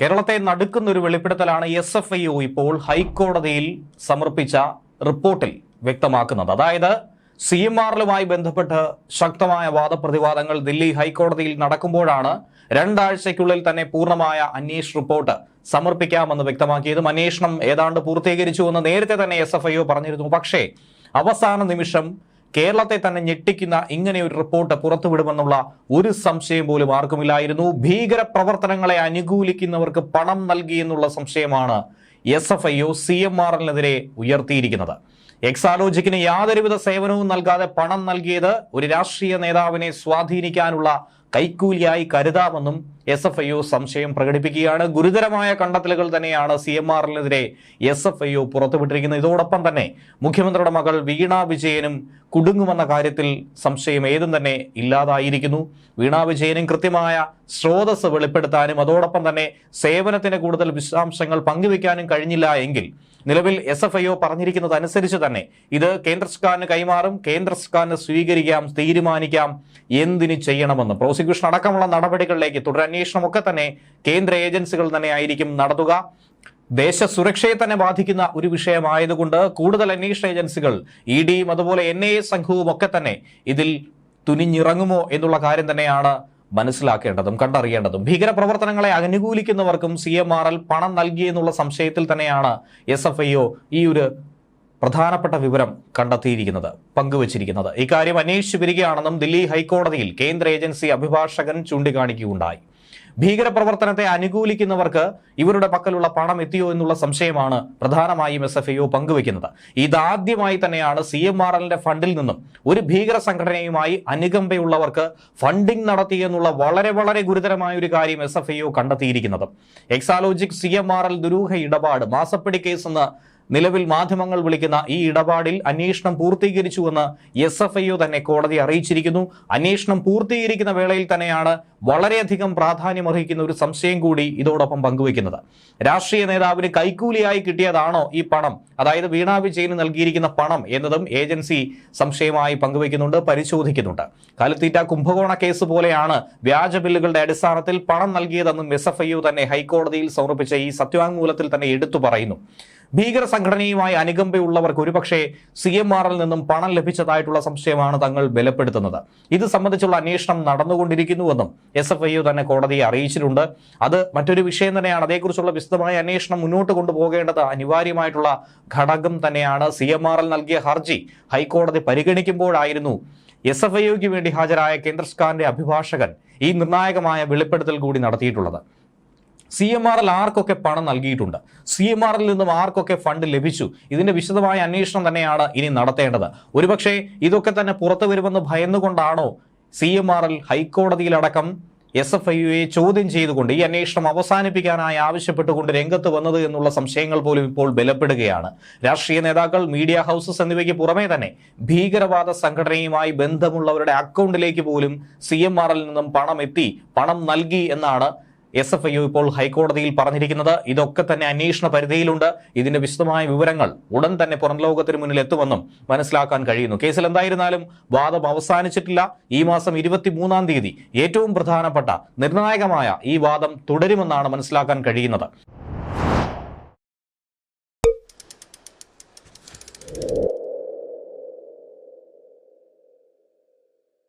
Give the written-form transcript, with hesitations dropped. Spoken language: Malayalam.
കേരളത്തെ നടുക്കുന്ന ഒരു വെളിപ്പെടുത്തലാണ് SFIO ഇപ്പോൾ ഹൈക്കോടതിയിൽ സമർപ്പിച്ച റിപ്പോർട്ടിൽ വ്യക്തമാക്കുന്നത്. അതായത് CMRലുമായി ബന്ധപ്പെട്ട് ശക്തമായ വാദപ്രതിവാദങ്ങൾ ദില്ലി ഹൈക്കോടതിയിൽ നടക്കുമ്പോഴാണ് രണ്ടാഴ്ചയ്ക്കുള്ളിൽ തന്നെ പൂർണ്ണമായ അന്വേഷണ റിപ്പോർട്ട് സമർപ്പിക്കാമെന്ന് വ്യക്തമാക്കിയതും അന്വേഷണം ഏതാണ്ട് പൂർത്തീകരിച്ചുവെന്ന് നേരത്തെ തന്നെ SFIO പറഞ്ഞിരുന്നു. പക്ഷേ അവസാന നിമിഷം കേരളത്തെ തന്നെ ഞെട്ടിക്കുന്ന ഇങ്ങനെ ഒരു റിപ്പോർട്ട് പുറത്തുവിടുമെന്നുള്ള ഒരു സംശയം പോലും ആർക്കുമില്ലായിരുന്നു. ഭീകര പ്രവർത്തനങ്ങളെ അനുകൂലിക്കുന്നവർക്ക് പണം നൽകി എന്നുള്ള സംശയമാണ് SFIO CMRലിനെതിരെ ഉയർത്തിയിരിക്കുന്നത്. എക്സാലോജിക്കിന് യാതൊരുവിധ സേവനവും നൽകാതെ പണം നൽകിയത് ഒരു രാഷ്ട്രീയ നേതാവിനെ സ്വാധീനിക്കാനുള്ള കൈക്കൂലിയായി കരുതാമെന്നും SFIO സംശയം പ്രകടിപ്പിക്കുകയാണ്. ഗുരുതരമായ കണ്ടെത്തലുകൾ തന്നെയാണ് CMRലിനെതിരെ SFIO പുറത്തുവിട്ടിരിക്കുന്നത്. ഇതോടൊപ്പം തന്നെ മുഖ്യമന്ത്രിയുടെ മകൾ വീണ വിജയനും കുടുങ്ങുമെന്ന കാര്യത്തിൽ സംശയം ഏതും തന്നെ ഇല്ലാതായിരിക്കുന്നു. വീണ വിജയനും കൃത്യമായ സ്രോതസ് വെളിപ്പെടുത്താനും അതോടൊപ്പം തന്നെ സേവനത്തിന് കൂടുതൽ വിശദാംശങ്ങൾ പങ്കുവെക്കാനും കഴിഞ്ഞില്ല എങ്കിൽ നിലവിൽ SFIO പറഞ്ഞിരിക്കുന്നത് അനുസരിച്ച് തന്നെ ഇത് കേന്ദ്ര സർക്കാരിന് കൈമാറും. കേന്ദ്ര സർക്കാരിന് സ്വീകരിക്കാം, തീരുമാനിക്കാം എന്തിന് ചെയ്യണമെന്ന്. പ്രോസിക്യൂഷൻ അടക്കമുള്ള നടപടികളിലേക്ക് തുടരന്വേഷണമൊക്കെ തന്നെ കേന്ദ്ര ഏജൻസികൾ തന്നെ ആയിരിക്കും നടത്തുക. ദേശ സുരക്ഷയെ തന്നെ ബാധിക്കുന്ന ഒരു വിഷയമായതുകൊണ്ട് കൂടുതൽ അന്വേഷണ ഏജൻസികൾ EDയും അതുപോലെ NIA സംഘവും ഒക്കെ തന്നെ ഇതിൽ തുനിഞ്ഞിറങ്ങുമോ എന്നുള്ള കാര്യം തന്നെയാണ് മനസ്സിലാക്കേണ്ടതും കണ്ടറിയേണ്ടതും. ഭീകരപ്രവർത്തനങ്ങളെ അനുകൂലിക്കുന്നവർക്കും CMRൽ പണം നൽകിയെന്നുള്ള സംശയത്തിൽ തന്നെയാണ് SFIO ഈ ഒരു പ്രധാനപ്പെട്ട വിവരം കണ്ടെത്തിയിരിക്കുന്നത്, പങ്കുവച്ചിരിക്കുന്നത്. ഇക്കാര്യം അന്വേഷിച്ചു വരികയാണെന്നും ദില്ലി ഹൈക്കോടതിയിൽ കേന്ദ്ര ഏജൻസി അഭിഭാഷകൻ ചൂണ്ടിക്കാണിക്കുകയുണ്ടായി. ഭീകരപ്രവർത്തനത്തെ അനുകൂലിക്കുന്നവർക്ക് ഇവരുടെ പക്കലുള്ള പണം എത്തിയോ എന്നുള്ള സംശയമാണ് പ്രധാനമായും SFIO പങ്കുവെക്കുന്നത്. ഇതാദ്യമായി തന്നെയാണ് CMRലിന്റെ ഫണ്ടിൽ നിന്നും ഒരു ഭീകര സംഘടനയുമായി അനുകമ്പയുള്ളവർക്ക് ഫണ്ടിംഗ് നടത്തിയെന്നുള്ള വളരെ വളരെ ഗുരുതരമായ ഒരു കാര്യം SFIO കണ്ടെത്തിയിരിക്കുന്നത്. എക്സാലോജിക് CMRൽ ദുരൂഹ ഇടപാട്, മാസപ്പടി കേസ് എന്ന് നിലവിൽ മാധ്യമങ്ങൾ വിളിക്കുന്ന ഈ ഇടപാടിൽ അന്വേഷണം പൂർത്തീകരിച്ചുവെന്ന് SFIO തന്നെ കോടതി അറിയിച്ചിരിക്കുന്നു. അന്വേഷണം പൂർത്തീകരിക്കുന്ന വേളയിൽ തന്നെയാണ് വളരെയധികം പ്രാധാന്യമർഹിക്കുന്ന ഒരു സംശയം കൂടി ഇതോടൊപ്പം പങ്കുവെക്കുന്നത്. രാഷ്ട്രീയ നേതാവിന് കൈക്കൂലിയായി കിട്ടിയതാണോ ഈ പണം, അതായത് വീണ വിജയന് നൽകിയിരിക്കുന്ന പണം എന്നതും ഏജൻസി സംശയമായി പങ്കുവെക്കുന്നുണ്ട്, പരിശോധിക്കുന്നുണ്ട്. കാലിത്തീറ്റ കുംഭകോണ കേസ് പോലെയാണ് വ്യാജ ബില്ലുകളുടെ അടിസ്ഥാനത്തിൽ പണം നൽകിയതെന്നും SFIO തന്നെ ഹൈക്കോടതിയിൽ സമർപ്പിച്ച ഈ സത്യവാങ്മൂലത്തിൽ തന്നെ എടുത്തു പറയുന്നു. ഭീകര സംഘടനയുമായി അനുകമ്പയുള്ളവർക്ക് ഒരുപക്ഷെ CMRൽ നിന്നും പണം ലഭിച്ചതായിട്ടുള്ള സംശയമാണ് തങ്ങൾ ബലപ്പെടുത്തുന്നത്. ഇത് സംബന്ധിച്ചുള്ള അന്വേഷണം നടന്നുകൊണ്ടിരിക്കുന്നുവെന്നും SFIO തന്നെ കോടതിയെ അറിയിച്ചിട്ടുണ്ട്. അത് മറ്റൊരു വിഷയം തന്നെയാണ്. അതേക്കുറിച്ചുള്ള വിശദമായ അന്വേഷണം മുന്നോട്ട് കൊണ്ടുപോകേണ്ടത് അനിവാര്യമായിട്ടുള്ള ഘടകം തന്നെയാണ്. CMRൽ നൽകിയ ഹർജി ഹൈക്കോടതി പരിഗണിക്കുമ്പോഴായിരുന്നു SFIOയ്ക്ക് വേണ്ടി ഹാജരായ കേന്ദ്ര സർക്കാരിന്റെ അഭിഭാഷകൻ ഈ നിർണായകമായ വെളിപ്പെടുത്തൽ കൂടി നടത്തിയിട്ടുള്ളത്. CMRൽ ആർക്കൊക്കെ പണം നൽകിയിട്ടുണ്ട്, CMRൽ നിന്നും ആർക്കൊക്കെ ഫണ്ട് ലഭിച്ചു, ഇതിന്റെ വിശദമായ അന്വേഷണം തന്നെയാണ് ഇനി നടത്തേണ്ടത്. ഒരുപക്ഷെ ഇതൊക്കെ തന്നെ പുറത്തു വരുമെന്ന് ഭയന്നുകൊണ്ടാണോ CMRൽ ഹൈക്കോടതിയിലടക്കം SFIOയെ ചോദ്യം ചെയ്തുകൊണ്ട് ഈ അന്വേഷണം അവസാനിപ്പിക്കാനായി ആവശ്യപ്പെട്ടുകൊണ്ട് രംഗത്ത് വന്നത് എന്നുള്ള സംശയങ്ങൾ പോലും ഇപ്പോൾ ബലപ്പെടുകയാണ്. രാഷ്ട്രീയ നേതാക്കൾ, മീഡിയ ഹൗസസ് എന്നിവയ്ക്ക് പുറമെ തന്നെ ഭീകരവാദ സംഘടനയുമായി ബന്ധമുള്ളവരുടെ അക്കൗണ്ടിലേക്ക് പോലും CMRൽ നിന്നും പണം എത്തി, പണം നൽകി എന്നാണ് SFIO ഇപ്പോൾ ഹൈക്കോടതിയിൽ പറഞ്ഞിരിക്കുന്നത്. ഇതൊക്കെ തന്നെ അന്വേഷണ പരിധിയിലുണ്ട്. ഇതിന്റെ വിശദമായ വിവരങ്ങൾ ഉടൻ തന്നെ പുറം ലോകത്തിന് മുന്നിൽ എത്തുമെന്നും മനസ്സിലാക്കാൻ കഴിയുന്നു. കേസിൽ എന്തായിരുന്നാലും വാദം അവസാനിച്ചിട്ടില്ല. ഈ മാസം 23-ാം തീയതി ഏറ്റവും പ്രധാനപ്പെട്ട നിർണായകമായ ഈ വാദം തുടരുമെന്നാണ് മനസ്സിലാക്കാൻ കഴിയുന്നത്.